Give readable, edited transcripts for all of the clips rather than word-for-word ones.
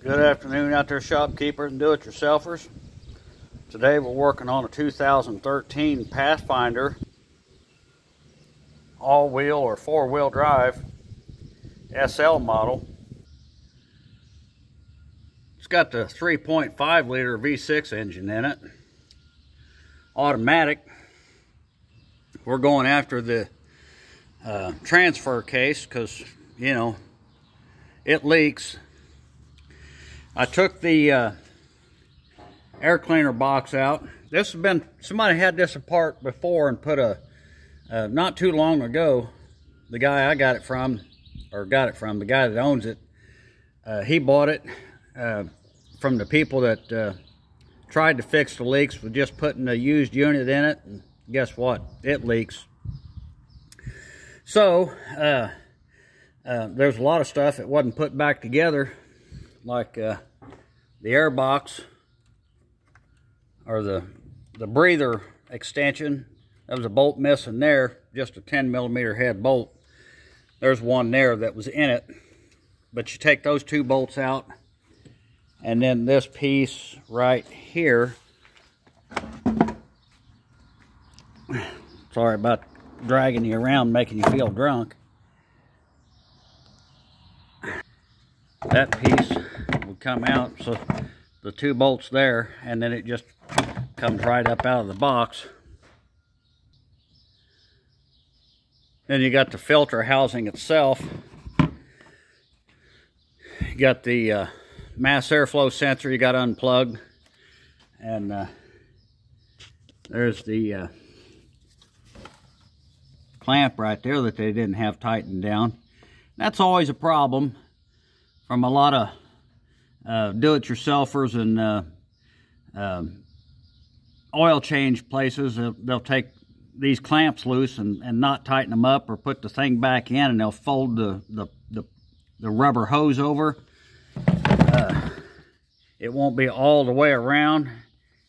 Good afternoon out there, shopkeepers and do-it-yourselfers. Today we're working on a 2013 Pathfinder all-wheel or four-wheel drive SL model. It's got the 3.5 liter V6 engine in it, automatic. We're going after the transfer case because, you know, it leaks. I took the air cleaner box out. This has been, somebody had this apart before and put a, not too long ago, the guy I got it from, the guy that owns it, he bought it from the people that tried to fix the leaks with just putting a used unit in it, and guess what? It leaks. So, there's a lot of stuff that wasn't put back together, like the air box or the breather extension. There was a bolt missing there, just a 10mm head bolt. There's one there that was in it, but you take those two bolts out, and then this piece right here, sorry about dragging you around making you feel drunk, that piece would come out, so the two bolts there, and then it just comes right up out of the box. Then you got the filter housing itself. You got the mass airflow sensor you got unplugged, and there's the clamp right there that they didn't have tightened down. That's always a problem from a lot of do-it-yourselfers and oil change places. They'll take these clamps loose and not tighten them up, or put the thing back in, and they'll fold the rubber hose over. It won't be all the way around.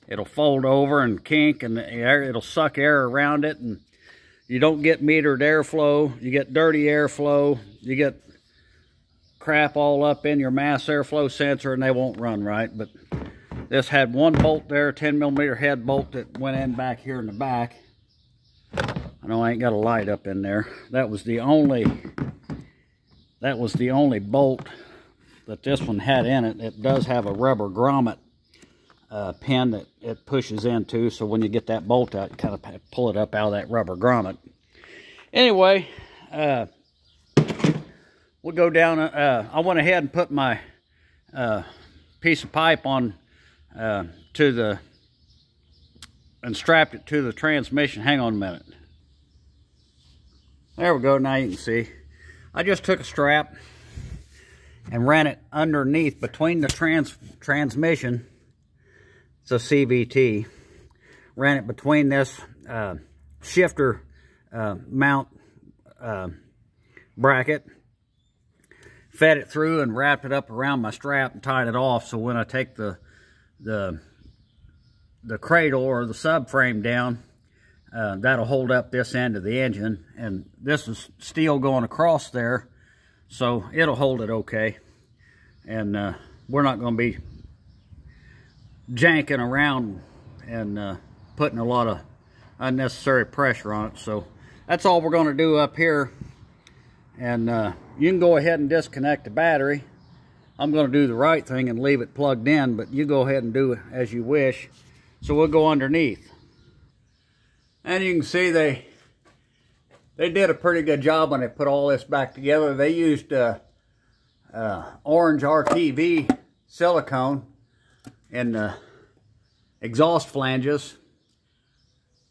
It'll fold over and kink, and the air, it'll suck air around it, and you don't get metered airflow. You get dirty airflow. You get crap all up in your mass airflow sensor, and they won't run right. But this had one bolt there, 10mm head bolt, that went in back here in the back. I know I ain't got a light up in there. That was the only bolt that this one had in it. It does have a rubber grommet pin that it pushes into, so when you get that bolt out, you kind of pull it up out of that rubber grommet. Anyway, we'll go down. I went ahead and put my piece of pipe on and strapped it to the transmission. Hang on a minute. There we go. Now you can see. I just took a strap and ran it underneath between the transmission. It's a CVT. Ran it between this shifter mount bracket. Fed it through and wrapped it up around my strap and tied it off, so when I take the cradle or the subframe down, that'll hold up this end of the engine. And this is steel going across there, so it'll hold it okay. And we're not going to be janking around and putting a lot of unnecessary pressure on it. So that's all we're going to do up here. And you can go ahead and disconnect the battery. I'm going to do the right thing and leave it plugged in, but you go ahead and do it as you wish. So we'll go underneath. And you can see they did a pretty good job when they put all this back together. They used orange RTV silicone in the exhaust flanges.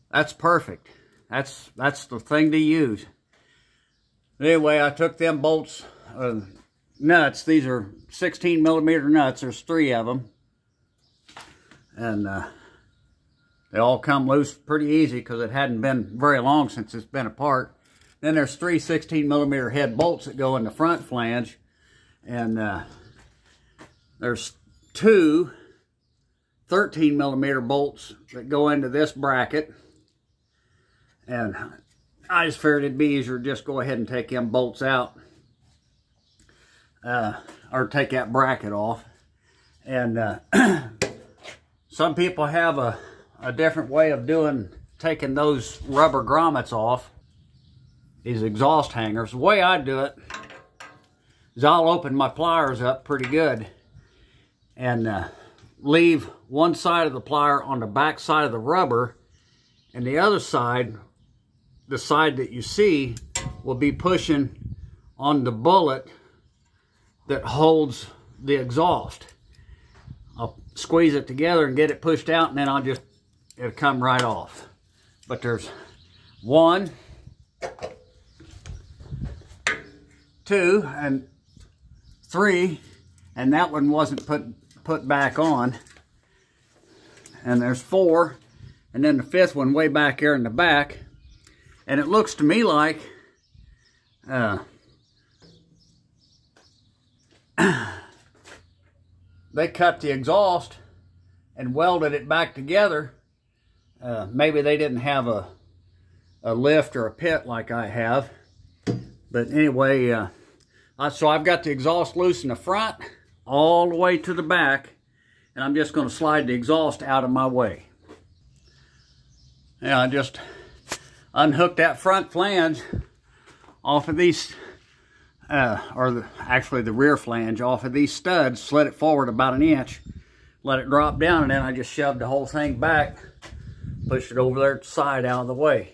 That's perfect. That's the thing to use. Anyway, I took them bolts, nuts. These are 16mm nuts. There's 3 of them. And they all come loose pretty easy because it hadn't been very long since it's been apart. Then there's 3 16mm head bolts that go in the front flange. And there's 2 13mm bolts that go into this bracket. And I just figured it'd be easier to just go ahead and take them bolts out. Or take that bracket off. And some people have a different way of taking those rubber grommets off, these exhaust hangers. The way I do it is I'll open my pliers up pretty good and leave one side of the plier on the back side of the rubber, and the other side, the side that you see, will be pushing on the bullet that holds the exhaust. I'll squeeze it together and get it pushed out, and then it'll come right off. But there's 1, 2, and 3, and that one wasn't put back on. And there's 4, and then the 5th one way back here in the back. And it looks to me like they cut the exhaust and welded it back together. Maybe they didn't have a lift or a pit like I have. But anyway, so I've got the exhaust loose in the front all the way to the back, and I'm just going to slide the exhaust out of my way. Yeah, I just unhooked that front flange off of these, actually the rear flange off of these studs, slid it forward about 1 inch, let it drop down, and then I just shoved the whole thing back, pushed it over there to the side out of the way.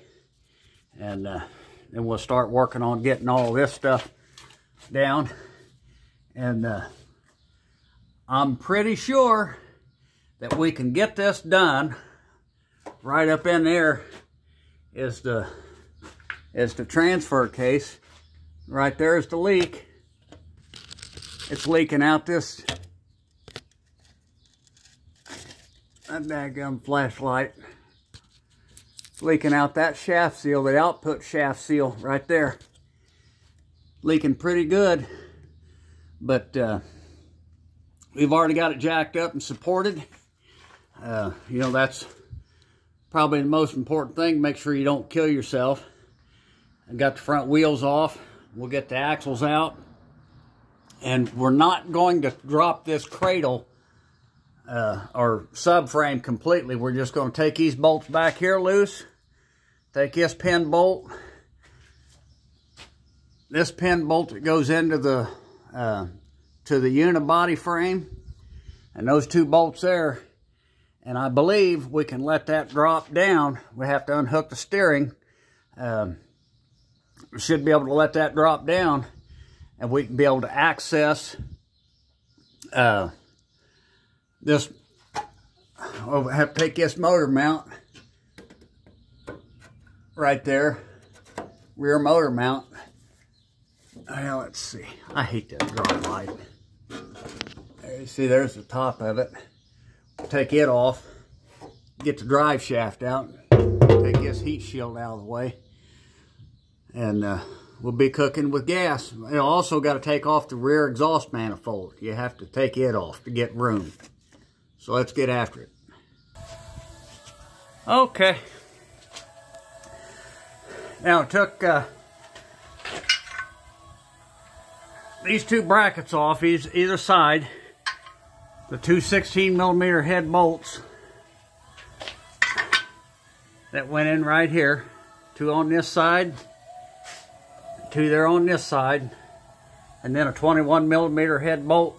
And then we'll start working on getting all this stuff down. And I'm pretty sure that we can get this done. Right up in there is the transfer case. Right there is the leak. It's leaking out that daggum flashlight. It's leaking out that shaft seal, the output shaft seal right there. Leaking pretty good, but we've already got it jacked up and supported. You know, that's probably the most important thing. Make sure you don't kill yourself. I got the front wheels off. We'll get the axles out. And we're not going to drop this cradle or subframe completely. We're just going to take these bolts back here loose. Take this pin bolt. This pin bolt that goes into the unibody frame. And those 2 bolts there. And I believe we can let that drop down. We have to unhook the steering. We should be able to let that drop down, and we can be able to access this. We'll have to take this motor mount right there, rear motor mount. Well, let's see. I hate that drop light. There you see, there's the top of it. Take it off, get the drive shaft out, take this heat shield out of the way, and we'll be cooking with gas. You also got to take off the rear exhaust manifold. You have to take it off to get room. So let's get after it. Okay. Now I took these 2 brackets off either side. The 2 16mm head bolts that went in right here. 2 on this side, 2 there on this side, and then a 21mm head bolt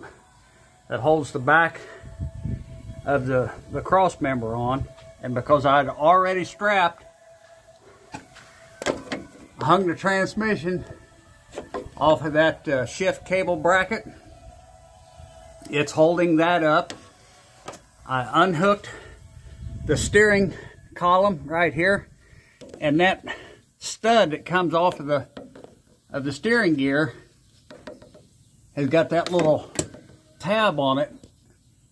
that holds the back of the cross member on. And because I'd already strapped, I hung the transmission off of that shift cable bracket. It's holding that up. I unhooked the steering column right here, and that stud that comes off of the steering gear has got that little tab on it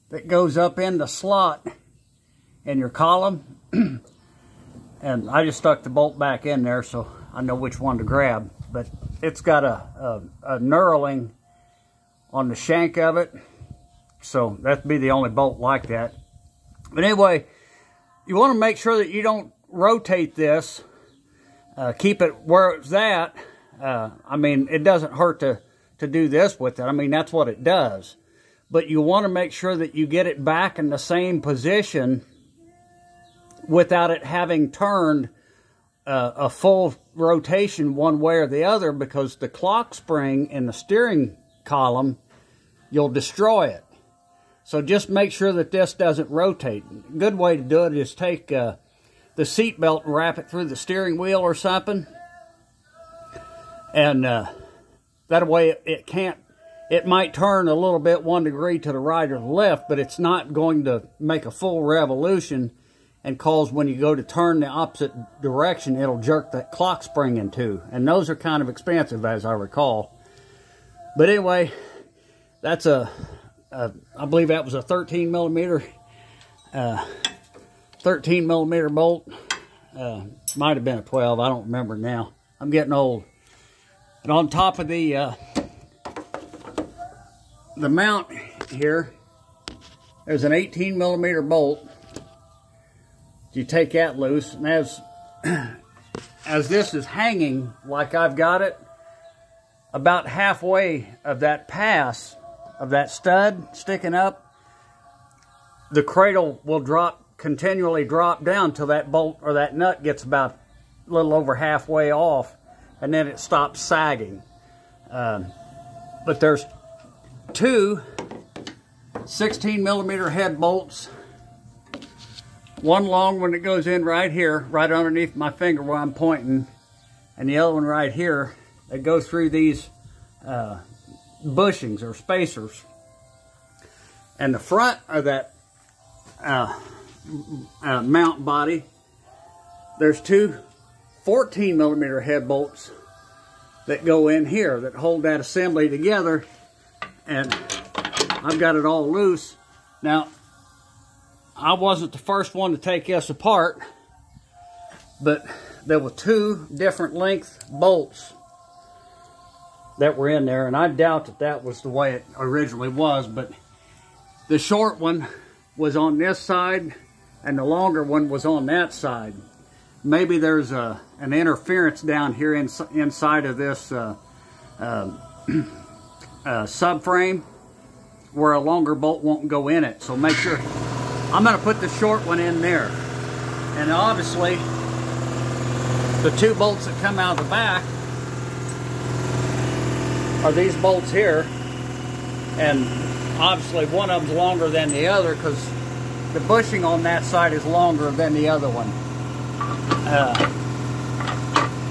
that goes up in the slot in your column. And I just stuck the bolt back in there so I know which one to grab. But it's got a knurling on the shank of it. So that'd be the only bolt like that. But anyway, you want to make sure that you don't rotate this. Keep it where it's at. I mean, it doesn't hurt to do this with it. I mean, that's what it does. but you want to make sure that you get it back in the same position without it having turned a full rotation one way or the other, because the clock spring in the steering column, you'll destroy it. So just make sure that this doesn't rotate. A good way to do it is take the seat belt and wrap it through the steering wheel or something. And that way it might turn a little bit 1 degree to the right or the left, but it's not going to make a full revolution and cause, when you go to turn the opposite direction, it'll jerk that clock spring in two. And those are kind of expensive, as I recall. But anyway, that's I believe that was a 13 millimeter bolt. Might have been a 12. I don't remember now. I'm getting old. And on top of the mount here, there's an 18 millimeter bolt. You take that loose, and as this is hanging like I've got it, about halfway of that pass of that stud sticking up, the cradle will continually drop down till that bolt or that nut gets about a little over halfway off, and then it stops sagging. But there's two 16 millimeter head bolts, one long one that goes in right here, right underneath my finger where I'm pointing, and the other one right here that goes through these bushings or spacers. And the front of that mount body, there's two 14 millimeter head bolts that go in here that hold that assembly together, and I've got it all loose. Now, I wasn't the first one to take this apart, but there were two different length bolts that were in there, and I doubt that that was the way it originally was, but the short one was on this side and the longer one was on that side. Maybe there's an interference down here inside of this subframe where a longer bolt won't go in it. So make sure. I'm going to put the short one in there. And obviously, the two bolts that come out of the back are these bolts here. And obviously one of them's longer than the other because the bushing on that side is longer than the other one.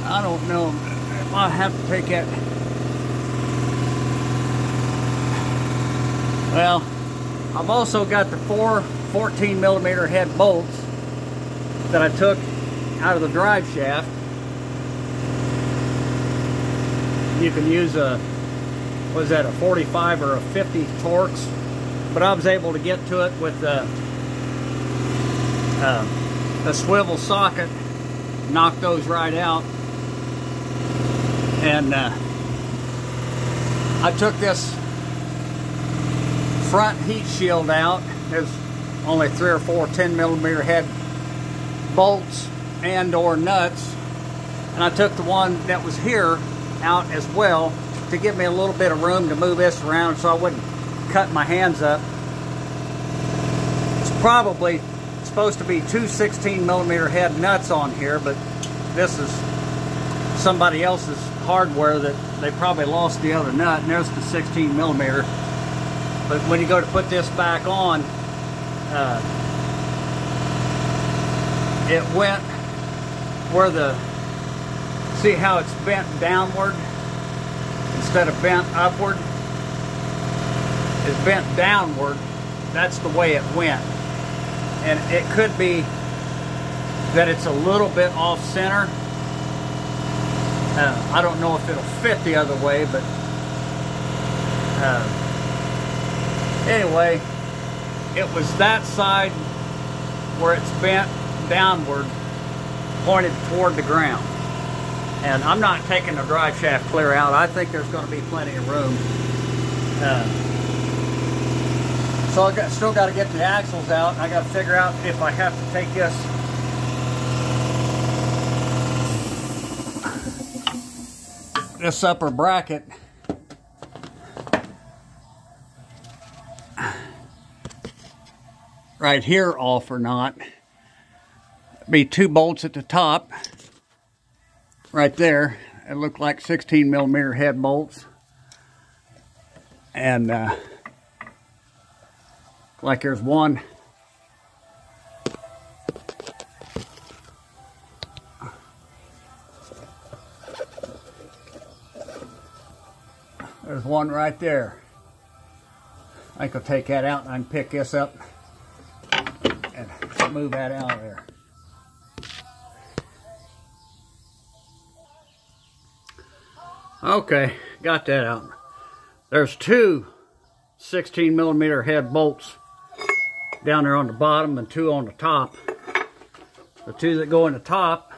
I don't know. I might have to take that. Well, I've also got the four 14 millimeter head bolts that I took out of the drive shaft. You can use a, what is that, a 45 or a 50 Torx, but I was able to get to it with a swivel socket, knock those right out. And I took this front heat shield out. There's only 3 or 4 10 millimeter head bolts and or nuts, and I took the one that was here out as well to give me a little bit of room to move this around so I wouldn't cut my hands up. It's probably supposed to be 2 16 millimeter head nuts on here, but this is somebody else's hardware that they probably lost the other nut, and there's the 16 millimeter. But when you go to put this back on, it went where see how it's bent downward instead of bent upward? It's bent downward. That's the way it went. And it could be that it's a little bit off center. I don't know if it'll fit the other way, but anyway, it was that side where it's bent downward, pointed toward the ground. And I'm not taking the drive shaft clear out. I think there's going to be plenty of room. So I still got to get the axles out. I got to figure out if I have to take this upper bracket right here off or not. Be 2 bolts at the top, right there. It looked like 16mm head bolts, and like there's one. There's one right there. I think I'll take that out and I can pick this up and move that out of there. Okay, got that out. There's 2 16mm head bolts down there on the bottom and 2 on the top. The 2 that go in the top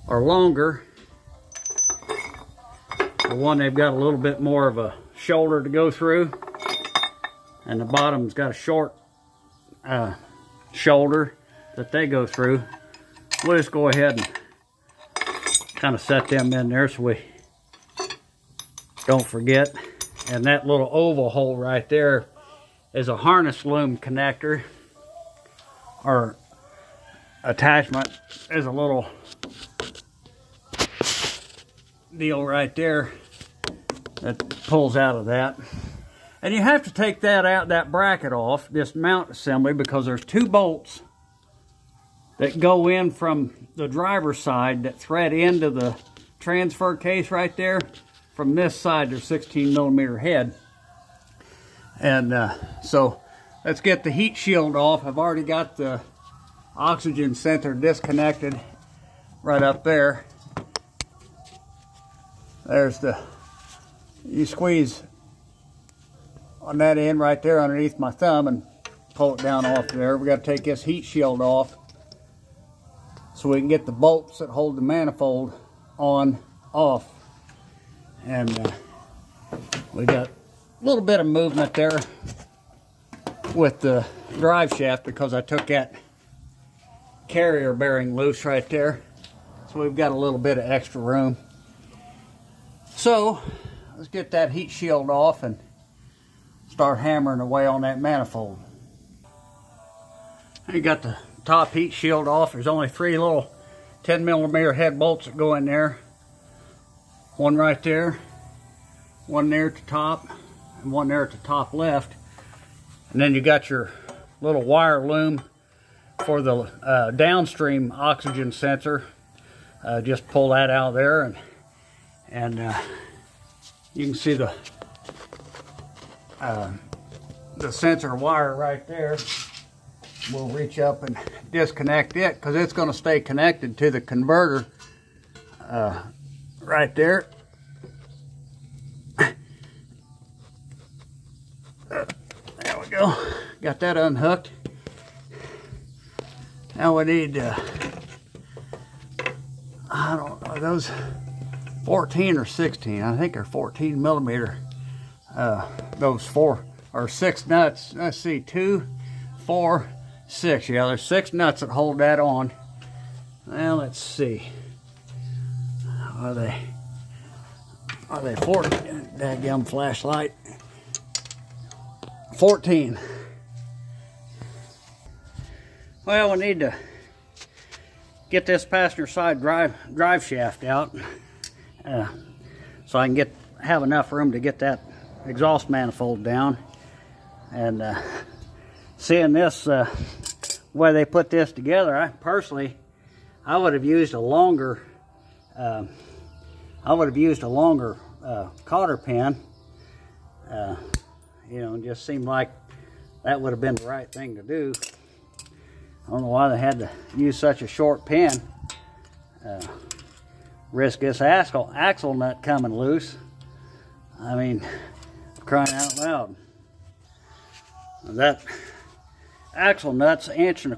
are longer. The one, they've got a little bit more of a shoulder to go through, and the bottom's got a short shoulder that they go through. We'll just go ahead and kind of set them in there so we don't forget. And that little oval hole right there is a harness loom connector or attachment. There's a little deal right there that pulls out of that. And you have to take that out, that bracket off, this mount assembly, because there's 2 bolts that go in from the driver's side that thread into the transfer case right there. From this side, there's 16mm head. And so let's get the heat shield off. I've already got the oxygen sensor disconnected right up there. There's you squeeze on that end right there underneath my thumb and pull it down off there. We got to take this heat shield off so we can get the bolts that hold the manifold off. And we got a little bit of movement there with the drive shaft because I took that carrier bearing loose right there. So we've got a little bit of extra room. So let's get that heat shield off and start hammering away on that manifold. You got the top heat shield off. There's only 3 little 10mm head bolts that go in there. One right there, one there at the top, and one there at the top left. And then you got your little wire loom for the downstream oxygen sensor. Just pull that out of there, and you can see the sensor wire right there. We'll reach up and disconnect it because it's going to stay connected to the converter right there. There we go. Got that unhooked. Now we need, I don't know, those 14 or 16. I think they're 14mm. Those 4 or 6 nuts. Let's see, 2, 4, 6. Yeah, there's 6 nuts that hold that on. Well, let's see. Are they 14? Dadgum flashlight. 14. Well, we need to get this passenger side drive shaft out so I can have enough room to get that exhaust manifold down. And seeing this way they put this together, I would have used a longer cotter pin. You know, it just seemed like that would have been the right thing to do. I don't know why they had to use such a short pin. Risk this axle nut coming loose. I mean, crying out loud. That axle nut's 1.25 inches.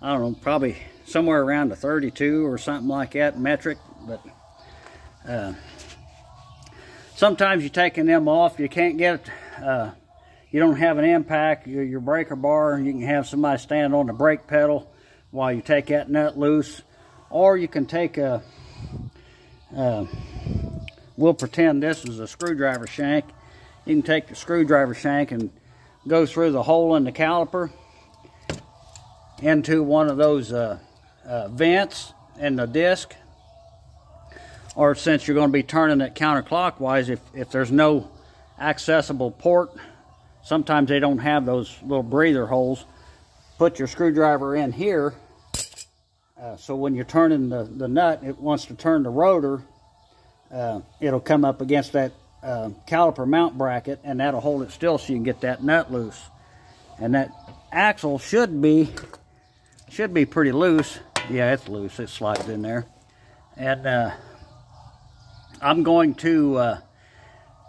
I don't know, probably somewhere around a 32 or something like that metric. But sometimes you're taking them off, you can't get it. You don't have an impact, your breaker bar, you can have somebody stand on the brake pedal while you take that nut loose. Or you can take we'll pretend this is a screwdriver shank. You can take the screwdriver shank and go through the hole in the caliper into one of those vents in the disc. Or since you're going to be turning it counterclockwise, if there's no accessible port, sometimes they don't have those little breather holes, put your screwdriver in here, so when you're turning the nut, it wants to turn the rotor, it'll come up against that caliper mount bracket, and that'll hold it still so you can get that nut loose. And that axle should be pretty loose. Yeah, it's loose. It slides in there. And I'm going to,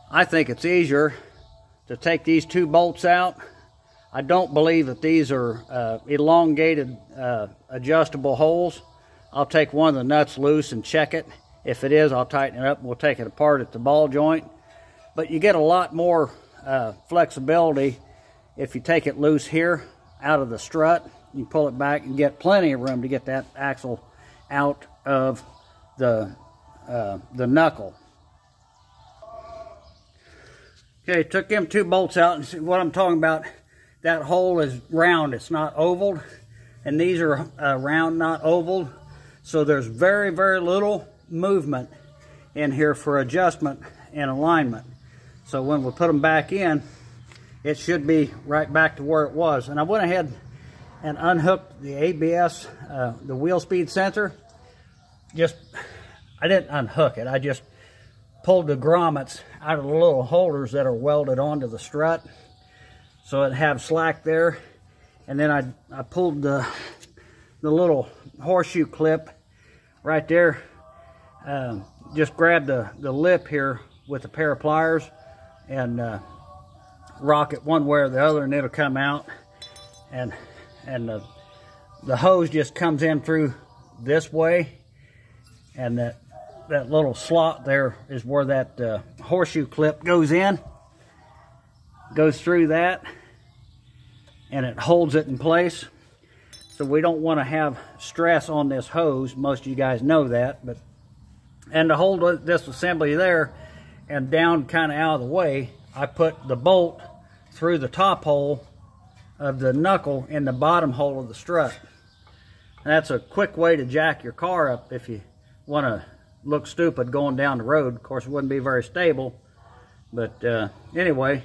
I think it's easier to take these two bolts out. I don't believe that these are elongated adjustable holes. I'll take one of the nuts loose and check it. If it is, I'll tighten it up and we'll take it apart at the ball joint. But you get a lot more flexibility if you take it loose here out of the strut. You pull it back and get plenty of room to get that axle out of the knuckle. Okay, took them two bolts out, and see what I'm talking about. That hole is round, it's not ovaled, and these are round, not ovaled. So there's very, very little movement in here for adjustment and alignment. So when we put them back in, it should be right back to where it was. And I went ahead and unhooked the ABS, the wheel speed sensor. I didn't unhook it, I just pulled the grommets out of the little holders that are welded onto the strut, so it have slack there. And then I pulled the little horseshoe clip right there, just grabbed the lip here with a pair of pliers and rock it one way or the other, and it'll come out. And the hose just comes in through this way, and that little slot there is where that horseshoe clip goes in. Goes through that, and it holds it in place. So we don't want to have stress on this hose. Most of you guys know that. And to hold this assembly there and down kind of out of the way, I put the bolt through the top hole of the knuckle in the bottom hole of the strut. And that's a quick way to jack your car up if you want to look stupid going down the road. Of course, it wouldn't be very stable, but anyway,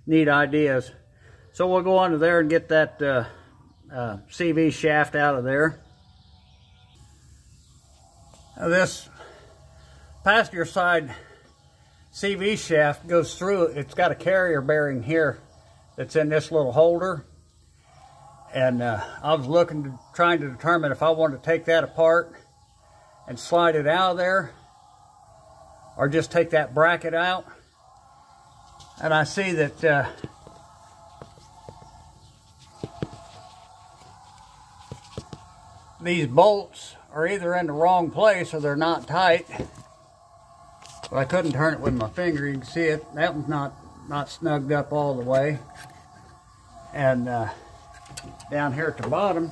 neat ideas. So we'll go under there and get that CV shaft out of there. Now this passenger side CV shaft goes through, it's got a carrier bearing here that's in this little holder. And I was trying to determine if I wanted to take that apart and slide it out of there, or just take that bracket out. And I see that these bolts are either in the wrong place or they're not tight. But I couldn't turn it with my finger. You can see it. That one's not snugged up all the way. And down here at the bottom,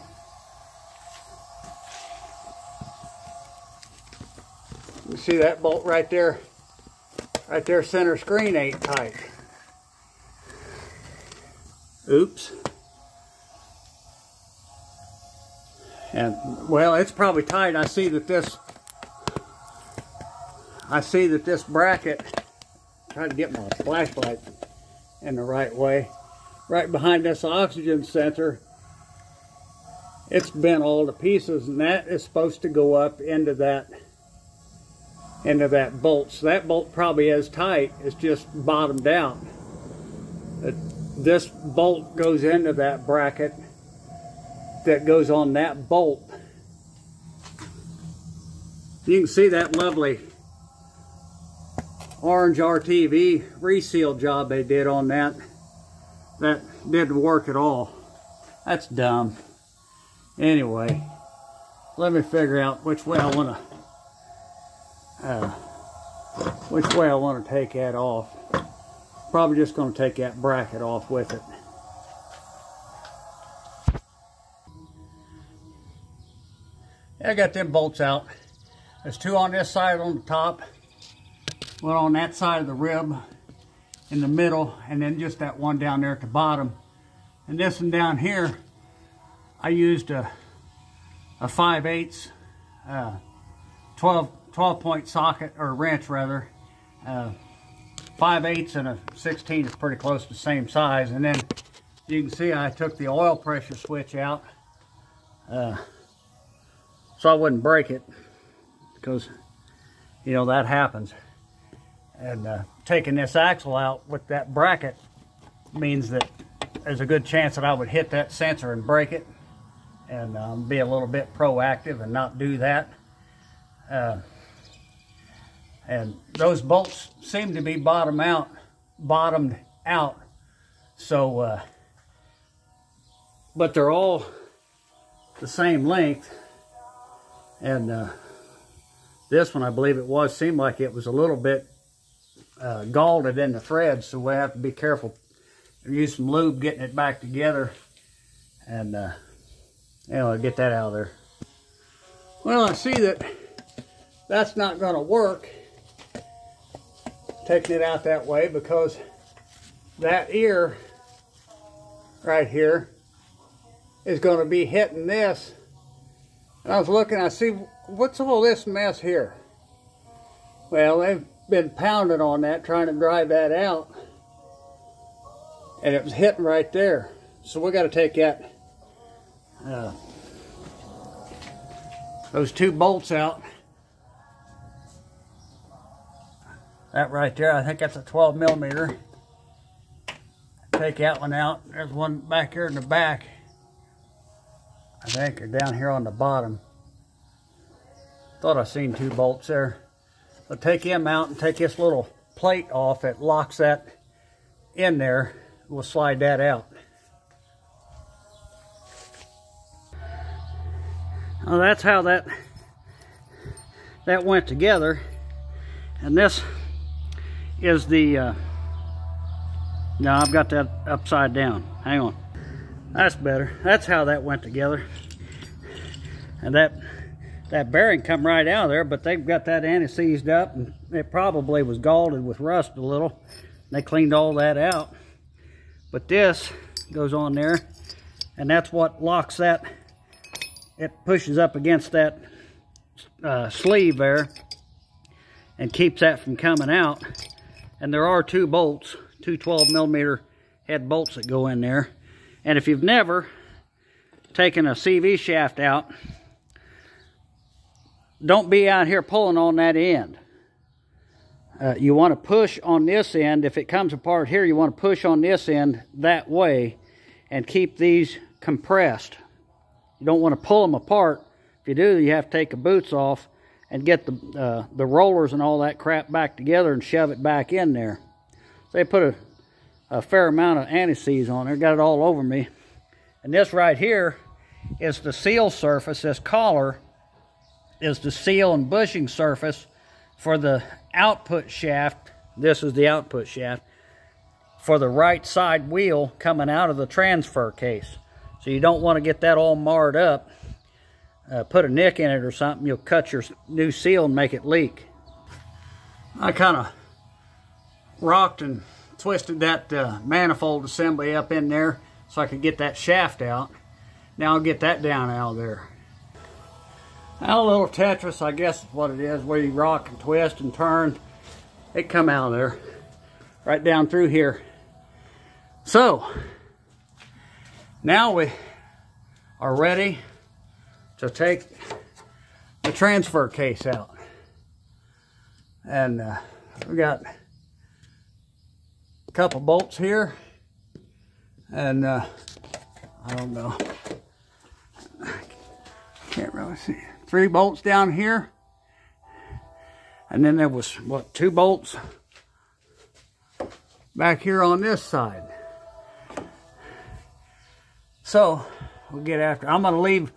you see that bolt right there center screen ain't tight. Oops. And well, it's probably tight. I see that this bracket, try to get my flashlight in the right way, right behind this oxygen sensor, it's bent all to pieces, and that is supposed to go up into that bolt. So that bolt probably is tight, it's just bottomed out. This bolt goes into that bracket that goes on that bolt. You can see that lovely orange RTV reseal job they did on that. That didn't work at all. That's dumb. Anyway, let me figure out which way I want to take that off. Probably just going to take that bracket off with it. I got them bolts out. There's two on this side on the top, one on that side of the rib, in the middle, and then just that one down there at the bottom. And this one down here, I used a 5/8 12 point socket, or wrench rather. 5/8 and a 16 is pretty close to the same size. And then you can see I took the oil pressure switch out so I wouldn't break it, because you know that happens. And taking this axle out with that bracket means that there's a good chance that I would hit that sensor and break it, and be a little bit proactive and not do that. And those bolts seem to be bottomed out. So, but they're all the same length. And this one, I believe it was, seemed like it was a little bit galled in the threads, so we have to be careful. Use some lube getting it back together, and anyway, get that out of there. Well, I see that that's not going to work, taking it out that way, because that ear right here is going to be hitting this. And I was looking, I see, what's all this mess here? Well, they've been pounding on that, trying to drive that out, and it was hitting right there. So we got to take that those two bolts out. That right there, I think that's a 12 millimeter. Take that one out. There's one back here in the back, I think, or down here on the bottom. Thought I seen two bolts there. So take him out and take this little plate off that locks that in there. We'll slide that out. Well, that's how that went together. And this is the no, I've got that upside down. Hang on. That's better. That's how that went together. And that bearing come right out of there, but they've got that anti-seized up, and it probably was galled with rust a little. They cleaned all that out. But this goes on there, and that's what locks that. It pushes up against that sleeve there and keeps that from coming out. And there are two bolts, two 12 millimeter head bolts that go in there. And if you've never taken a CV shaft out, don't be out here pulling on that end. You want to push on this end. If it comes apart here, you want to push on this end that way and keep these compressed. You don't want to pull them apart. If you do, you have to take the boots off and get the rollers and all that crap back together and shove it back in there. So they put a fair amount of anti-seize on there. Got it all over me. And this right here is the seal surface. This collar is the seal and bushing surface for the output shaft. This is the output shaft for the right side wheel coming out of the transfer case. So you don't want to get that all marred up. Put a nick in it or something, you'll cut your new seal and make it leak. I kind of rocked and twisted that manifold assembly up in there so I could get that shaft out. Now I'll get that down out of there. Now a little Tetris, I guess is what it is, where you rock and twist and turn. It come out of there, right down through here. So, now we are ready to take the transfer case out. And we got a couple bolts here, and I don't know, can't really see. 3 bolts down here, and then there was, what, 2 bolts back here on this side. So we'll get after. I'm going to leave,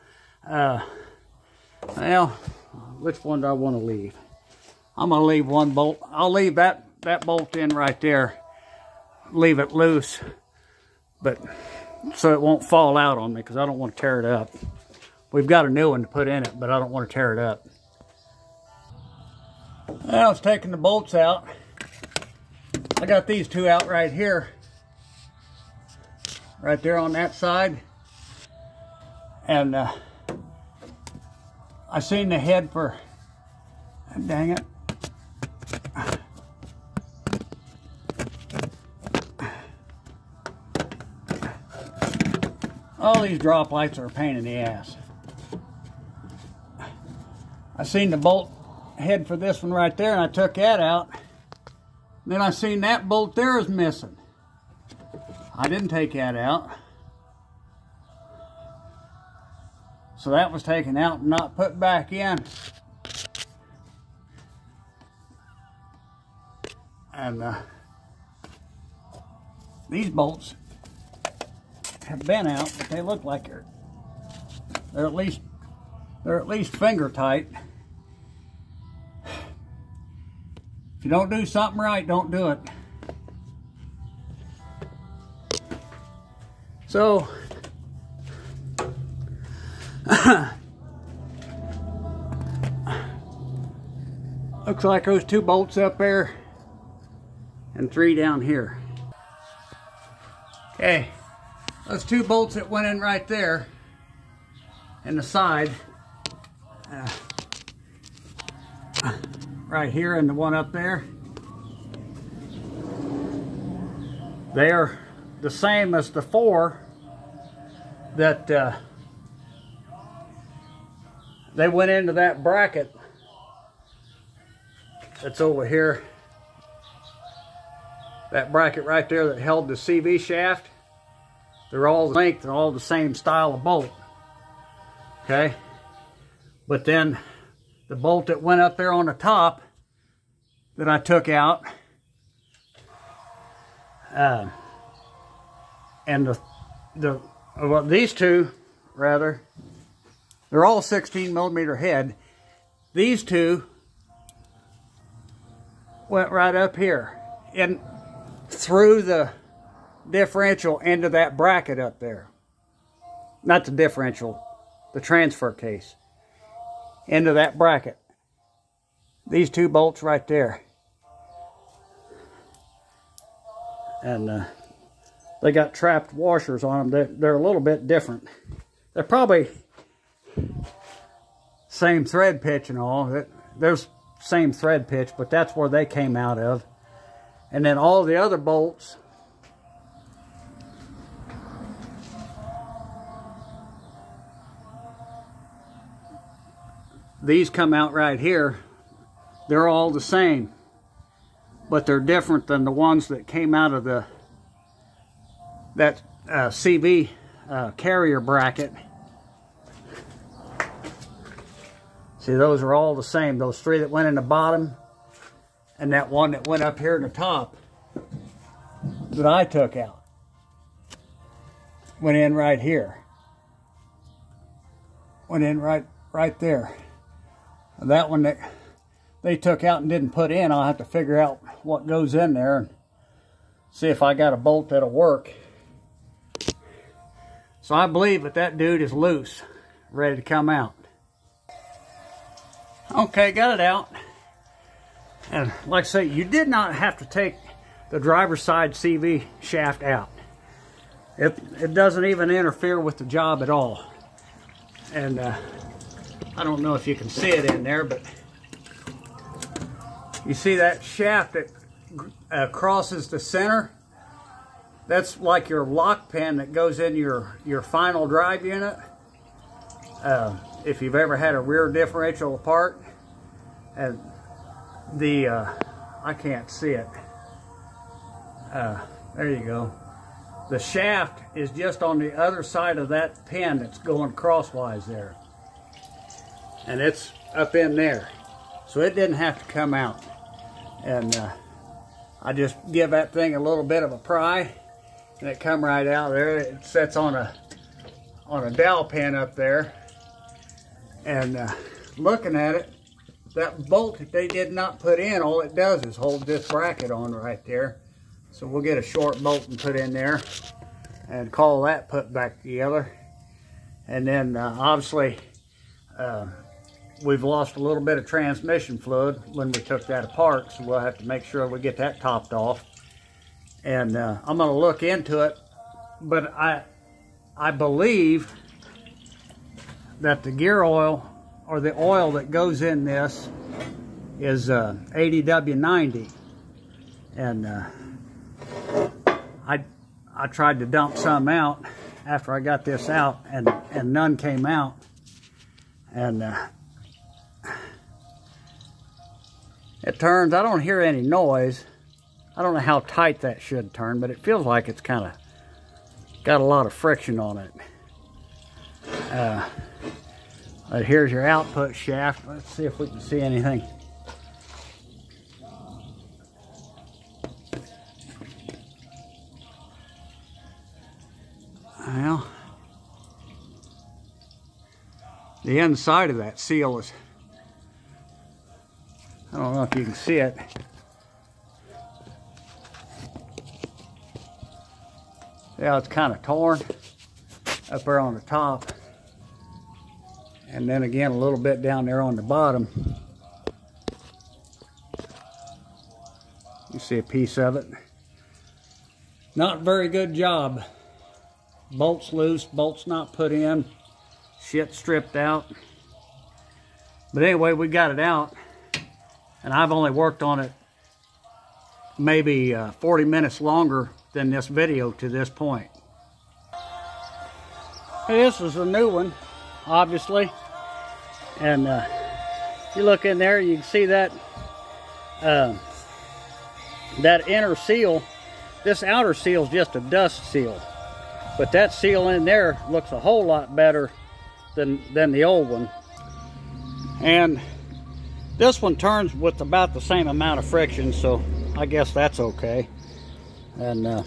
well, which one do I want to leave? I'm going to leave one bolt. I'll leave that bolt in right there. Leave it loose, but so it won't fall out on me, because I don't want to tear it up. We've got a new one to put in it, but I don't want to tear it up. I was taking the bolts out. I got these two out right here, right there on that side, and I seen the head for, dang it, all these drop lights are a pain in the ass. I seen the bolt head for this one right there, and I took that out. Then I seen that bolt there is missing. I didn't take that out. So that was taken out and not put back in. And these bolts have been out, but they look like they're at least finger tight. If you don't do something right, don't do it. So looks like those two bolts up there and three down here. Okay, those two bolts that went in right there in the side, right here and the one up there, they are the same as the four that they went into that bracket that's over here. That bracket right there that held the CV shaft, they're all the length and all the same style of bolt. Okay, but then the bolt that went up there on the top that I took out, and well, these two rather, they're all 16mm head. These two went right up here and through the differential into that bracket up there. Not the differential, the transfer case. Into that bracket. These two bolts right there. And they got trapped washers on them. They're a little bit different. They're probably same thread pitch and all. There's same thread pitch, but that's where they came out of. And then all the other bolts, these come out right here. They're all the same, but they're different than the ones that came out of that CV carrier bracket. See, those are all the same. Those three that went in the bottom and that one that went up here in the top that I took out went in right here. Went in right there. And that one that they took out and didn't put in, I'll have to figure out what goes in there and see if I got a bolt that'll work. So I believe that dude is loose, ready to come out. Okay, got it out. And like I say, you did not have to take the driver's side CV shaft out. It doesn't even interfere with the job at all. And I don't know if you can see it in there, but you see that shaft that crosses the center? That's like your lock pin that goes in your final drive unit. If you've ever had a rear differential apart, and I can't see it. There you go. The shaft is just on the other side of that pin that's going crosswise there. And it's up in there. So it didn't have to come out. And I just give that thing a little bit of a pry, and it come right out there. It sets on a dowel pin up there. And looking at it, that bolt that they did not put in, all it does is hold this bracket on right there. So we'll get a short bolt and put in there and call that put back together. And then obviously we've lost a little bit of transmission fluid when we took that apart, so we'll have to make sure we get that topped off. and I'm going to look into it. But I believe that the gear oil, or the oil that goes in this, is 80W90, and I tried to dump some out after I got this out, and none came out, and it turns. I don't hear any noise. I don't know how tight that should turn, but it feels like it's kind of got a lot of friction on it. But here's your output shaft. Let's see if we can see anything. Well, the inside of that seal is, I don't know if you can see it. Yeah, it's kind of torn up there on the top. And then again, a little bit down there on the bottom. You see a piece of it. Not a very good job. Bolts loose, bolts not put in, shit stripped out. But anyway, we got it out. And I've only worked on it maybe 40 minutes longer than this video to this point. This is a new one, obviously, and if you look in there, you can see that that inner seal. This outer seal is just a dust seal, but that seal in there looks a whole lot better than the old one. And this one turns with about the same amount of friction, so I guess that's okay. And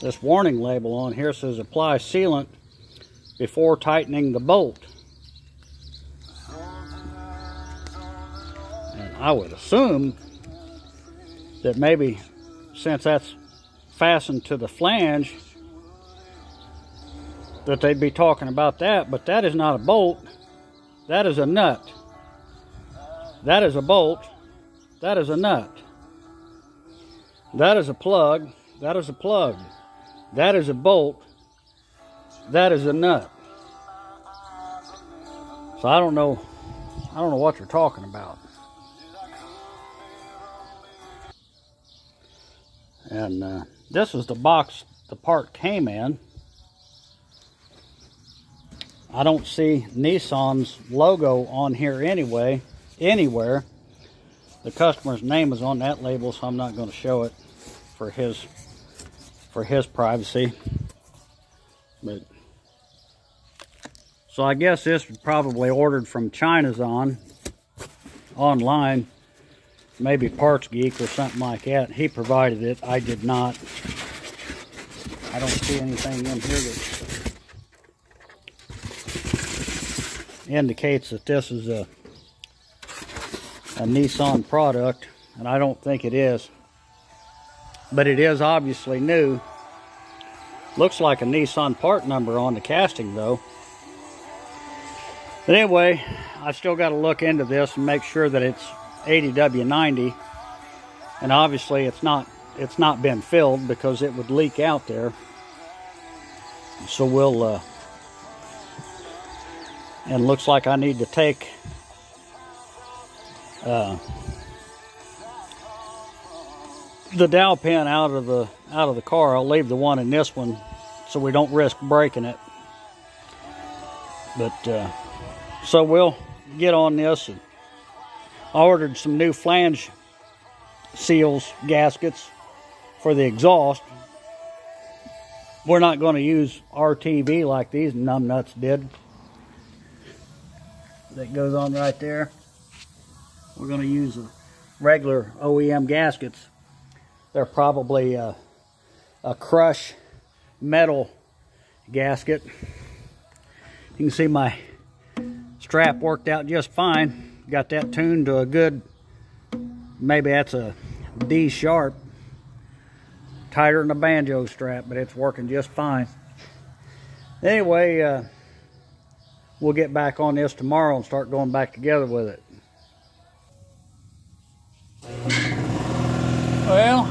this warning label on here says apply sealant before tightening the bolt. And I would assume that maybe since that's fastened to the flange that they'd be talking about that, but that is not a bolt. That is a nut. That is a bolt. That is a nut. That is a plug. That is a plug. That is a bolt. That is a nut. So I don't know what you're talking about. And this is the box the part came in. I don't see Nissan's logo on here anywhere. The customer's name is on that label, so I'm not going to show it for his privacy. But so I guess this was probably ordered from China's online, maybe Parts Geek or something like that. He provided it. I did not. I don't see anything in here that indicates that this is a Nissan product, and I don't think it is. But it is obviously new. Looks like a Nissan part number on the casting though. But anyway, I still got to look into this and make sure that it's 80W90. And obviously it's not been filled because it would leak out there. So we'll and looks like I need to take the dowel pin out of the car. I'll leave the one in this one so we don't risk breaking it. But so we'll get on this. And I ordered some new flange seals, gaskets for the exhaust. We're not going to use RTV like these numbnuts did. That goes on right there. We're going to use regular OEM gaskets. They're probably a crush metal gasket. You can see my strap worked out just fine. Got that tuned to a good, maybe that's a D sharp. Tighter than a banjo strap, but it's working just fine. Anyway, we'll get back on this tomorrow and start going back together with it. Well,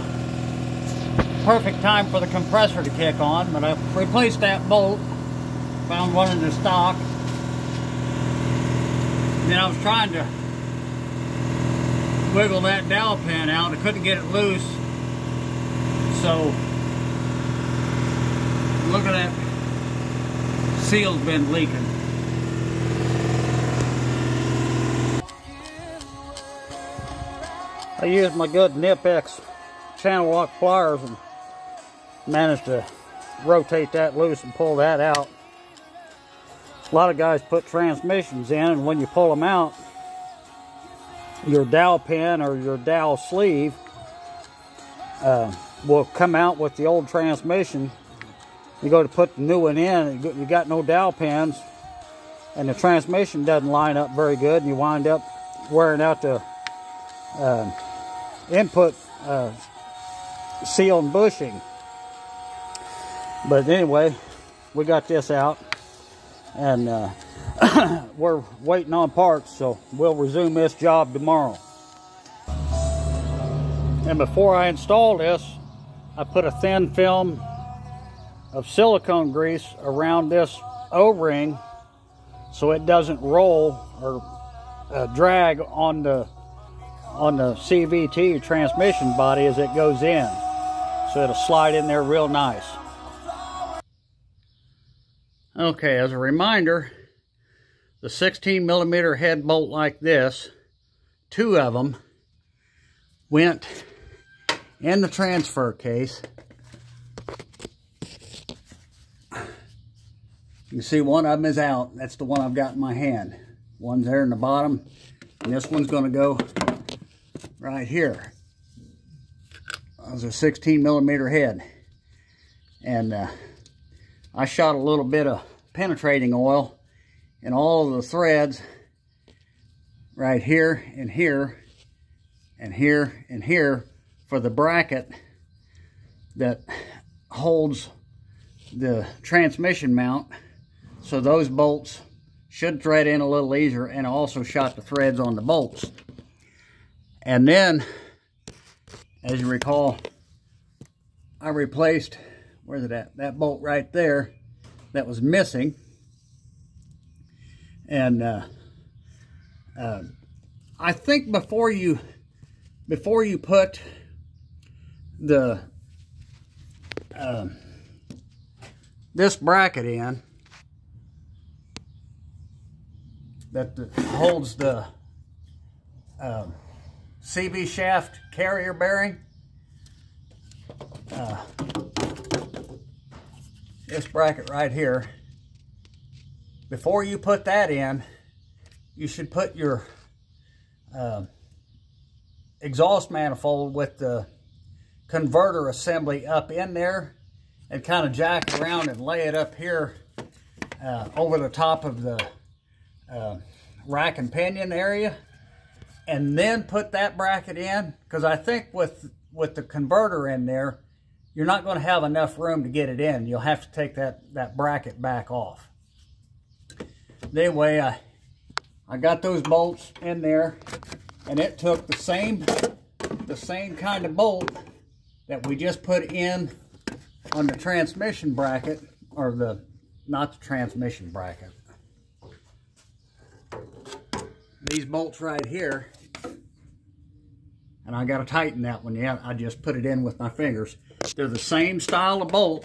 perfect time for the compressor to kick on, but I replaced that bolt, found one in the stock. Then I was trying to wiggle that dowel pin out. I couldn't get it loose. So, look at that. Seal's been leaking. I used my good Nip-X channel lock pliers and managed to rotate that loose and pull that out. A lot of guys put transmissions in, and when you pull them out, your dowel pin or your dowel sleeve will come out with the old transmission. You go to put the new one in, you got no dowel pins, and the transmission doesn't line up very good, and you wind up wearing out the input seal and bushing. But anyway, we got this out, and we're waiting on parts, so we'll resume this job tomorrow. And before I install this, I put a thin film of silicone grease around this O-ring so it doesn't roll or drag on the CVT transmission body as it goes in, so it'll slide in there real nice. Okay, as a reminder, the 16mm head bolt like this, 2 of them went in the transfer case. You can see one of them is out. That's the one I've got in my hand. One's there in the bottom, and this one's going to go right here. That's a 16mm head. And I shot a little bit of penetrating oil in all of the threads right here and here and here and here for the bracket that holds the transmission mount, so those bolts should thread in a little easier, and I also shot the threads on the bolts. And then, as you recall, I replaced, where's it at? That bolt right there that was missing. And I think before you put the this bracket in that holds the CV shaft carrier bearing, this bracket right here, before you put that in, you should put your exhaust manifold with the converter assembly up in there and kind of jack it around and lay it up here over the top of the rack and pinion area, and then put that bracket in, because I think with the converter in there, you're not going to have enough room to get it in. You'll have to take that bracket back off. Anyway, I got those bolts in there, and it took the same kind of bolt that we just put in on the transmission bracket, or not the transmission bracket. These bolts right here, and I got to tighten that one. Yeah, I just put it in with my fingers. They're the same style of bolt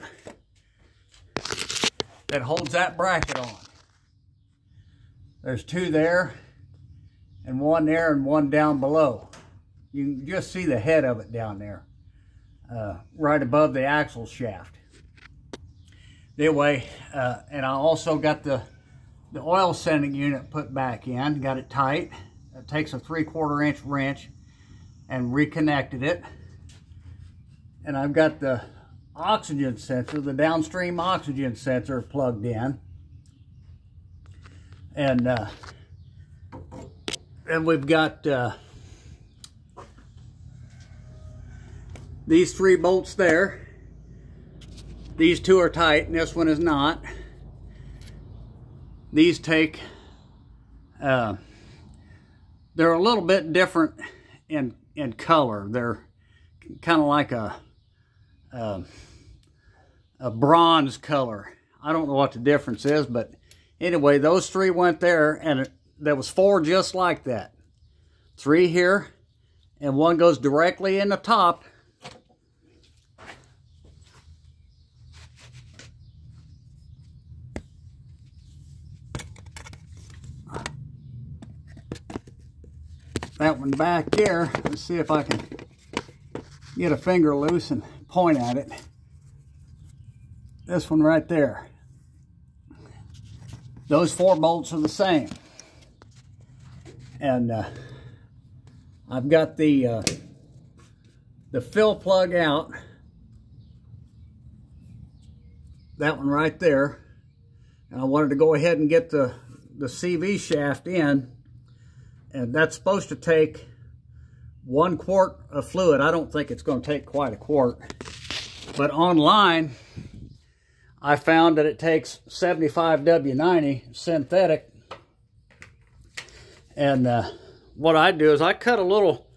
that holds that bracket on. There's 2 there, and 1 there, and 1 down below. You can just see the head of it down there, right above the axle shaft. Anyway, and I also got the oil sending unit put back in, got it tight. It takes a 3/4 inch wrench, and reconnected it. And I've got the oxygen sensor, the downstream oxygen sensor, plugged in. And we've got these 3 bolts there. These 2 are tight, and this one is not. These take, they're a little bit different in color. They're kind of like a a bronze color. I don't know what the difference is, but anyway, those 3 went there, and there was 4 just like that. 3 here, and 1 goes directly in the top. That one back here, let's see if I can get a finger loose and point at it. This one right there. Those 4 bolts are the same. And I've got the fill plug out. That one right there. And I wanted to go ahead and get the CV shaft in. And that's supposed to take 1 quart of fluid. I don't think it's going to take quite a quart. But online, I found that it takes 75 W90 synthetic. And what I do is I cut a little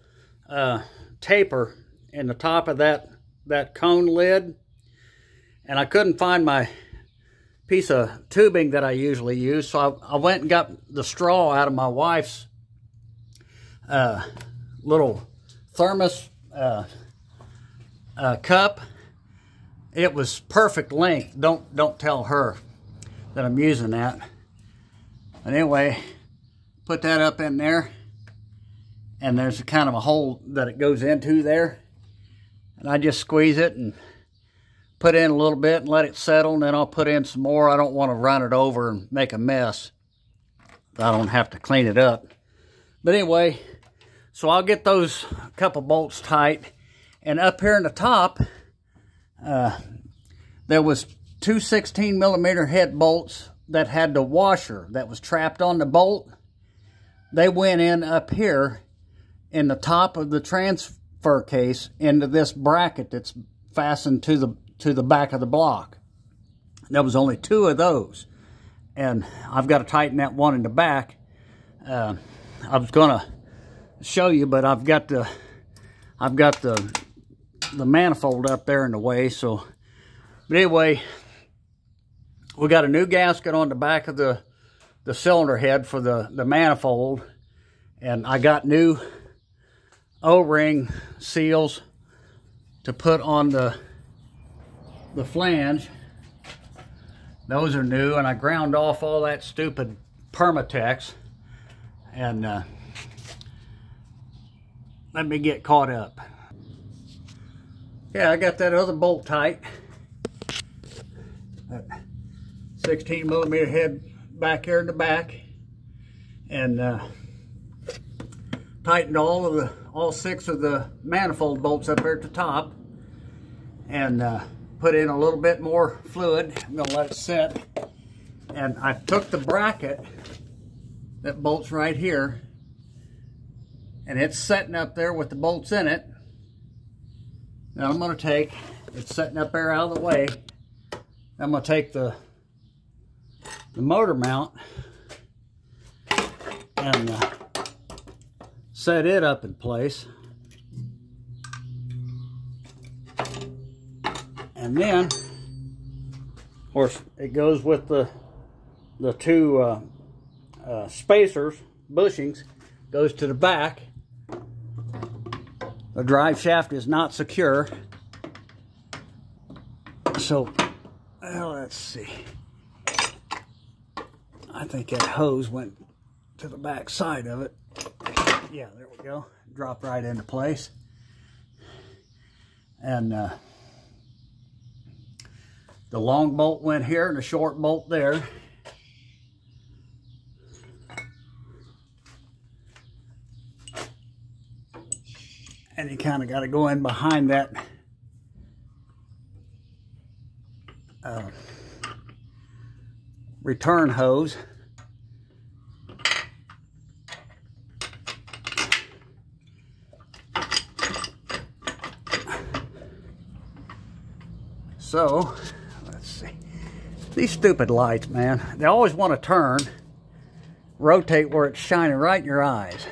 taper in the top of that cone lid. And I couldn't find my piece of tubing that I usually use. So I went and got the straw out of my wife's little thermos cup. It was perfect length. Don't tell her that I'm using that. But anyway, put that up in there, and there's a kind of a hole that it goes into there, and I just squeeze it and put in a little bit and let it settle, and then I'll put in some more. I don't want to run it over and make a mess. I don't have to clean it up. But anyway, so I'll get those couple bolts tight, and up here in the top, there was 2 16mm head bolts that had the washer that was trapped on the bolt. They went in up here in the top of the transfer case into this bracket that's fastened to the back of the block. There was only 2 of those, and I've got to tighten that one in the back. I was gonna show you, but I've got the manifold up there in the way. So, but anyway, we got a new gasket on the back of the cylinder head for the manifold, and I got new O-ring seals to put on the flange. Those are new, and I ground off all that stupid Permatex. And let me get caught up. Yeah, I got that other bolt tight. That 16mm head back here in the back, and tightened all 6 of the manifold bolts up here at the top, and put in a little bit more fluid. I'm gonna let it set, and I took the bracket that bolts right here, and it's setting up there with the bolts in it. Now I'm going to take, it's setting up there out of the way, I'm going to take the motor mount and set it up in place. And then, of course, it goes with the 2 spacers, bushings, goes to the back. The drive shaft is not secure. So, well, let's see. I think that hose went to the back side of it. Yeah, there we go. Dropped right into place. And the long bolt went here and the short bolt there. And you kind of got to go in behind that return hose. So, let's see. These stupid lights, man. They always want to turn, rotate where it's shining right in your eyes.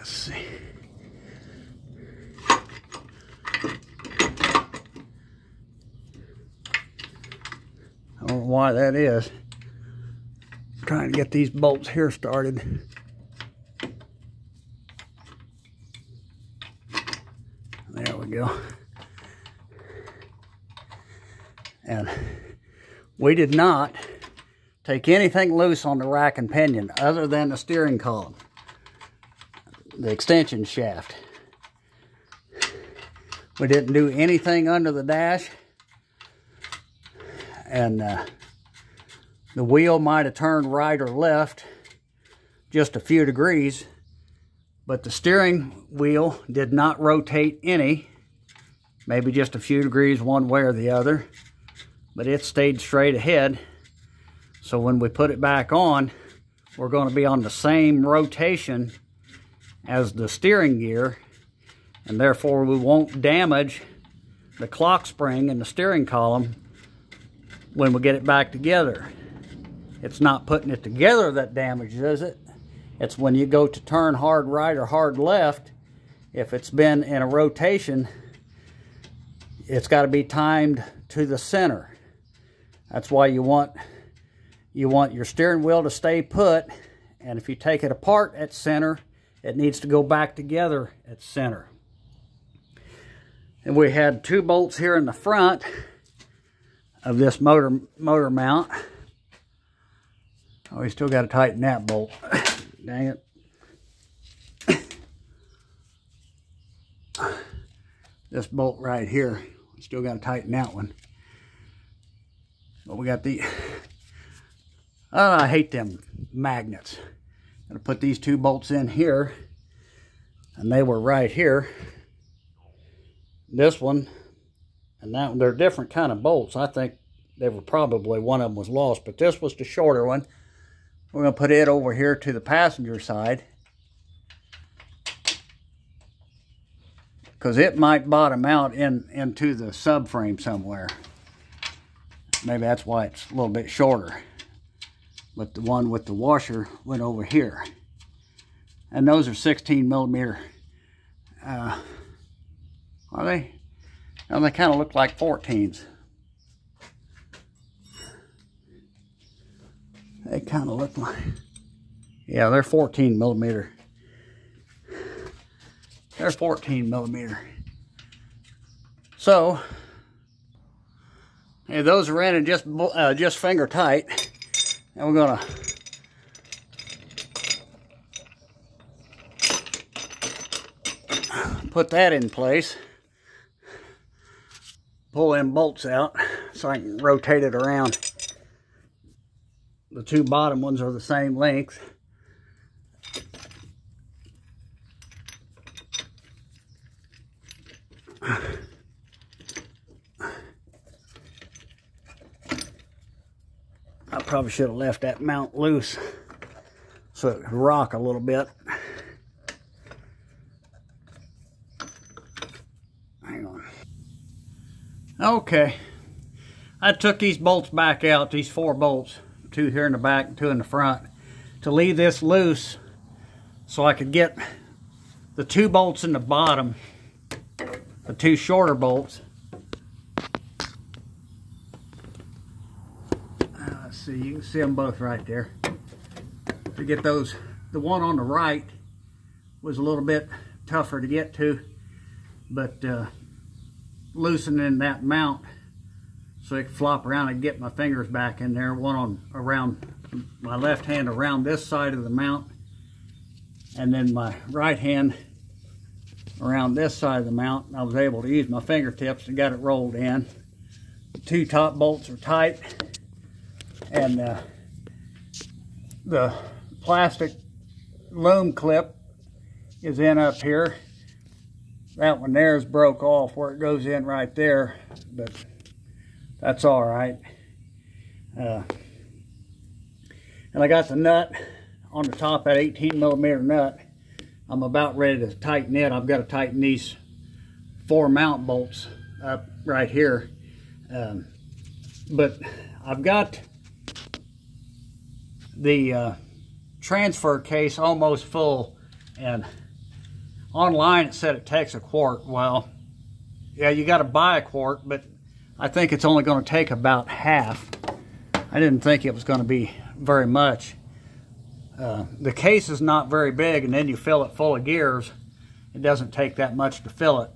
Let's see. I don't know why that is. I'm trying to get these bolts here started. There we go. And we did not take anything loose on the rack and pinion other than the steering column, the extension shaft. We didn't do anything under the dash. And the wheel might have turned right or left just a few degrees, but the steering wheel did not rotate any, maybe just a few degrees one way or the other, but it stayed straight ahead. So when we put it back on, we're going to be on the same rotation as the steering gear, and therefore we won't damage the clock spring and the steering column when we get it back together. It's not putting it together that damages it. It's when you go to turn hard right or hard left, if it's been in a rotation, it's got to be timed to the center. That's why you want your steering wheel to stay put, and if you take it apart at center, it needs to go back together at center. And we had 2 bolts here in the front of this motor mount. Oh, we still got to tighten that bolt. Dang it. This bolt right here, we still got to tighten that one. But we got the, oh, I hate them magnets. Gotta put these 2 bolts in here, and they were right here. This one and that one, they're different kind of bolts. I think they were probably, one of them was lost, but this was the shorter one. We're going to put it over here to the passenger side, because it might bottom out into the subframe somewhere. Maybe that's why it's a little bit shorter. But the one with the washer went over here. And those are 16 millimeter. Are they? Well, they kind of look like 14s. They kind of look like, yeah, they're 14 millimeter. They're 14 millimeter. So, yeah, those are in and just finger tight. And we're gonna put that in place. Pull them bolts out so I can rotate it around. The 2 bottom ones are the same length. I probably should have left that mount loose so it could rock a little bit. Hang on. Okay. I took these bolts back out, these 4 bolts, 2 here in the back and 2 in the front, to leave this loose so I could get the 2 bolts in the bottom, the 2 shorter bolts. Let's see, you can see them both right there. To get those, the one on the right was a little bit tougher to get to, but loosening that mount so it could flop around and get my fingers back in there. One on around my left hand around this side of the mount, and then my right hand around this side of the mount. I was able to use my fingertips and got it rolled in. The 2 top bolts are tight, and the plastic loom clip is in up here. That one there is broke off where it goes in right there, but that's all right. And I got the nut on the top, that 18 millimeter nut. I'm about ready to tighten it. I've got to tighten these 4 mount bolts up right here. But I've got the transfer case almost full, and Online it said it takes a quart. Well, yeah, you got to buy a quart, but I think it's only going to take about half. I didn't think it was going to be very much. The case is not very big, and then you fill it full of gears. It doesn't take that much to fill it.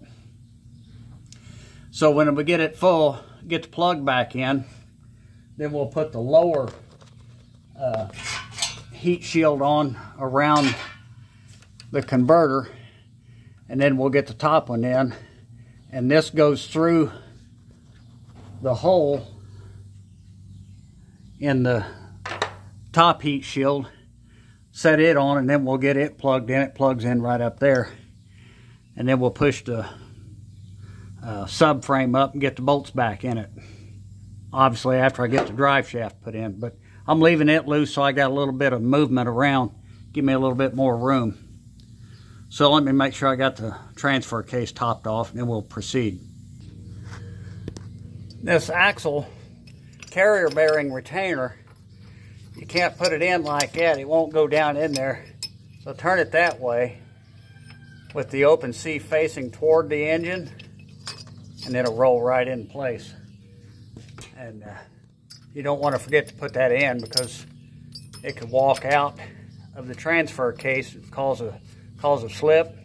So when we get it full, get the plug back in, then we'll put the lower heat shield on around the converter, and then we'll get the top one in, and this goes through the hole in the top heat shield, set it on, and then we'll get it plugged in. It plugs in right up there, and then we'll push the subframe up and get the bolts back in it. Obviously after I get the drive shaft put in, but I'm leaving it loose so I got a little bit of movement around, give me a little bit more room. So let me make sure I got the transfer case topped off, and then we'll proceed. This axle carrier bearing retainer, you can't put it in like that. It won't go down in there. So turn it that way with the open C facing toward the engine, and it'll roll right in place. And you don't want to forget to put that in, because it could walk out of the transfer case and cause a slip,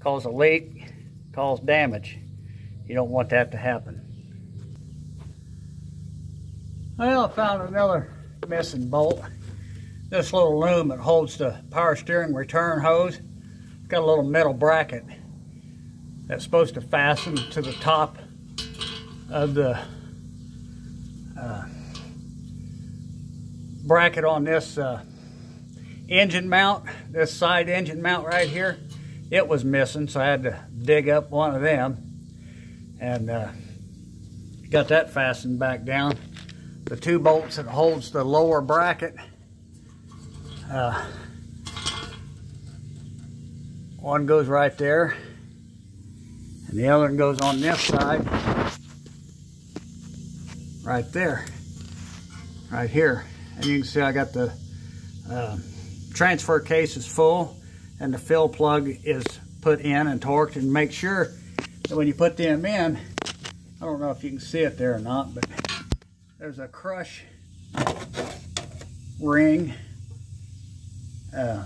cause a leak, cause damage. You don't want that to happen. Well, I found another missing bolt. This little loom that holds the power steering return hose, it's got a little metal bracket that's supposed to fasten to the top of the bracket on this engine mount, this side engine mount right here. It was missing, so I had to dig up one of them and got that fastened back down. The two bolts that holds the lower bracket, one goes right there, and the other one goes on this side, right there, right here. And you can see I got the transfer case is full, and the fill plug is put in and torqued. And make sure that when you put them in, I don't know if you can see it there or not, but there's a crush ring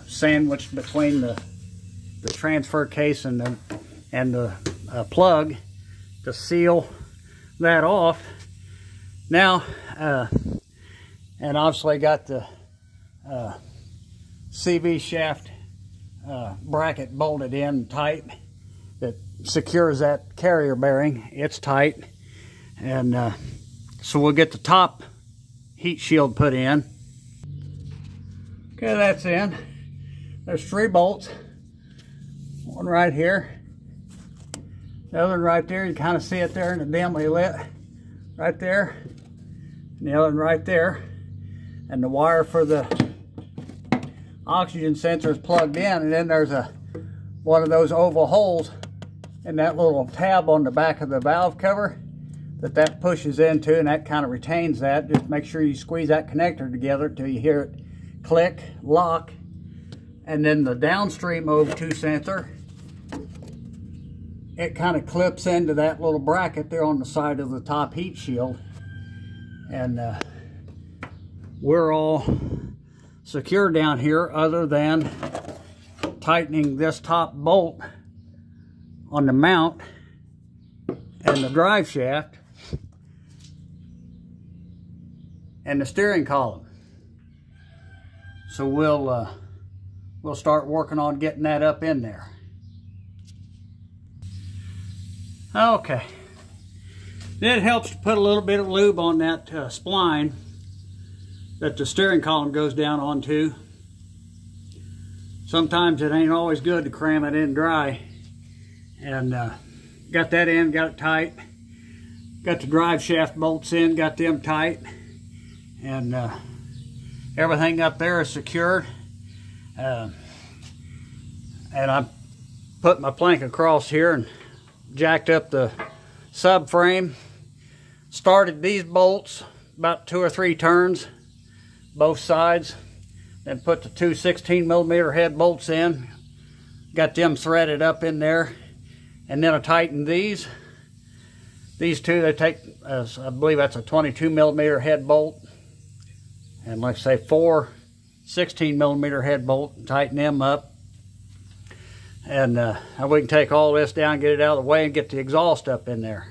sandwiched between the transfer case and the plug to seal that off. Now, and obviously got the CV shaft bracket bolted in tight that secures that carrier bearing. It's tight, and so we'll get the top heat shield put in. Okay, that's in. There's 3 bolts. One right here, the other one right there. You kind of see it there in the dimly lit, right there, and the other one right there. And the wire for the oxygen sensor is plugged in, and then there's one of those oval holes in that little tab on the back of the valve cover that pushes into, and that kind of retains that. Just make sure you squeeze that connector together till you hear it click, lock. And then the downstream O2 sensor, it kind of clips into that little bracket there on the side of the top heat shield. And we're all secure down here, other than tightening this top bolt on the mount and the drive shaft and the steering column. So we'll start working on getting that up in there. Okay, it helps to put a little bit of lube on that spline that the steering column goes down onto. Sometimes it ain't always good to cram it in dry. And got that in, got it tight. Got the drive shaft bolts in, got them tight. And everything up there is secured. And I put my plank across here and jacked up the subframe. Started these bolts about 2 or 3 turns, both sides. Then put the 2 16mm head bolts in. got them threaded up in there. And then I tightened these. These two, they take, I believe that's a 22mm head bolt. And like I say, 4 16mm head bolt, and tighten them up. And we can take all this down, get it out of the way, and get the exhaust up in there.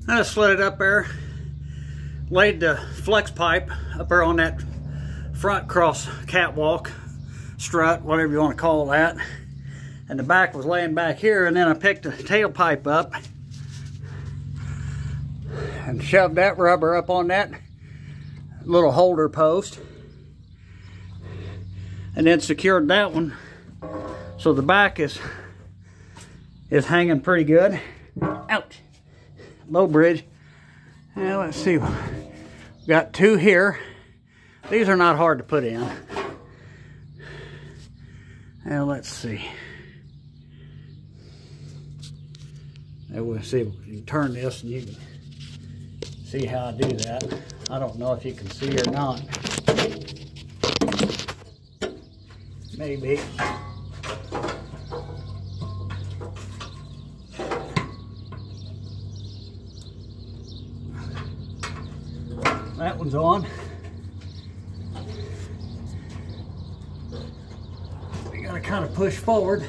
I just slid it up there, laid the flex pipe up there on that front cross catwalk, strut, whatever you want to call that. And the back was laying back here, and then I picked the tailpipe up and shoved that rubber up on that little holder post, and then secured that one so the back is hanging pretty good. Ouch! Low bridge. Now let's see, we've got 2 here. These are not hard to put in. Now let's see. Now we'll see if we can turn this and you can see how I do that. I don't know if you can see or not. Maybe. That one's on. You gotta kind of push forward.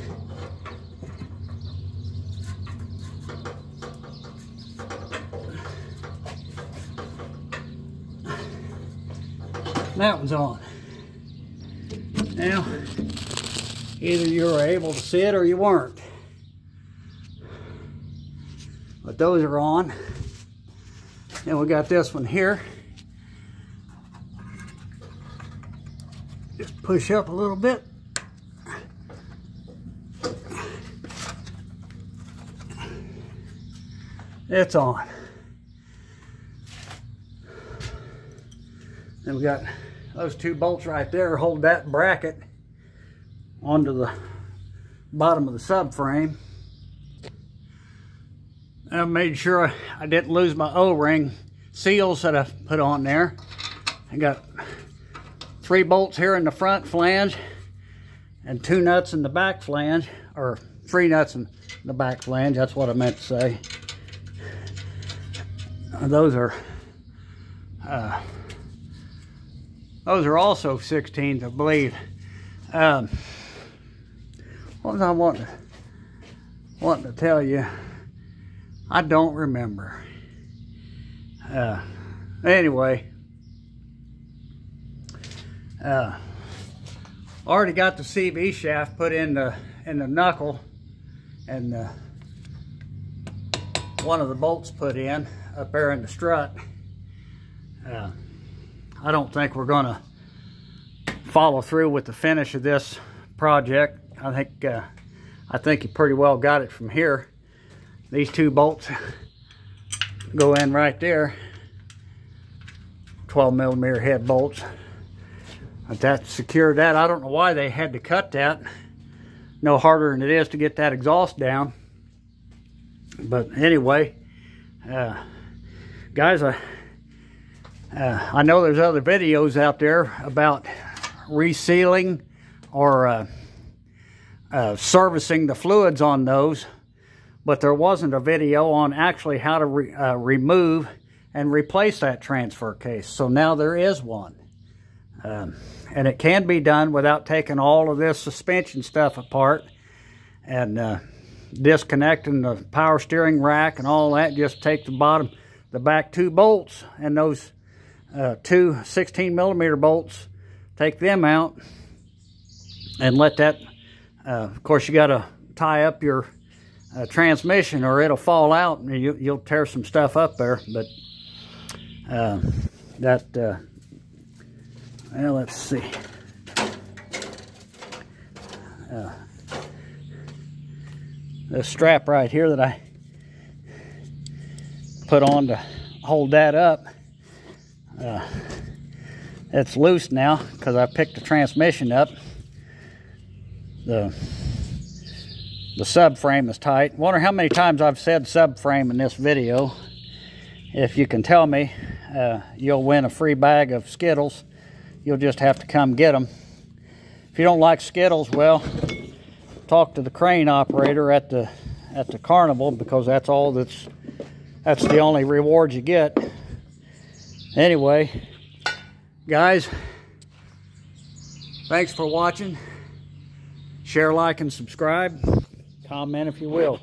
That one's on. Now, either you were able to see it or you weren't. But those are on. And we got this one here. Just push up a little bit. It's on. Then we got those 2 bolts right there hold that bracket onto the bottom of the subframe. I made sure I didn't lose my O-ring seals that I put on there. I got 3 bolts here in the front flange and 2 nuts in the back flange, or 3 nuts in the back flange, that's what I meant to say. Those are also 16s, I believe. What was I wanting to tell you? I don't remember. Anyway, already got the CV shaft put in the knuckle, and one of the bolts put in up there in the strut. I don't think we're gonna follow through with the finish of this project. I think you pretty well got it from here. These 2 bolts go in right there, 12mm head bolts. But that secured that. I don't know why they had to cut that. No harder than it is to get that exhaust down. But anyway, guys, I know there's other videos out there about resealing or servicing the fluids on those, but there wasn't a video on actually how to remove and replace that transfer case. So now there is one. And it can be done without taking all of this suspension stuff apart and disconnecting the power steering rack and all that. Just take the back 2 bolts and those 2 16mm bolts, take them out and let that, of course you got to tie up your transmission or it'll fall out and you'll tear some stuff up there. But well, let's see. This strap right here that I put on to hold that up, it's loose now because I picked the transmission up. The subframe is tight. Wonder how many times I've said subframe in this video. If you can tell me, you'll win a free bag of Skittles. You'll just have to come get them. If you don't like Skittles, well, talk to the crane operator at the carnival, because that's the only reward you get. Anyway, guys, thanks for watching. Share, like, and subscribe. Comment if you will.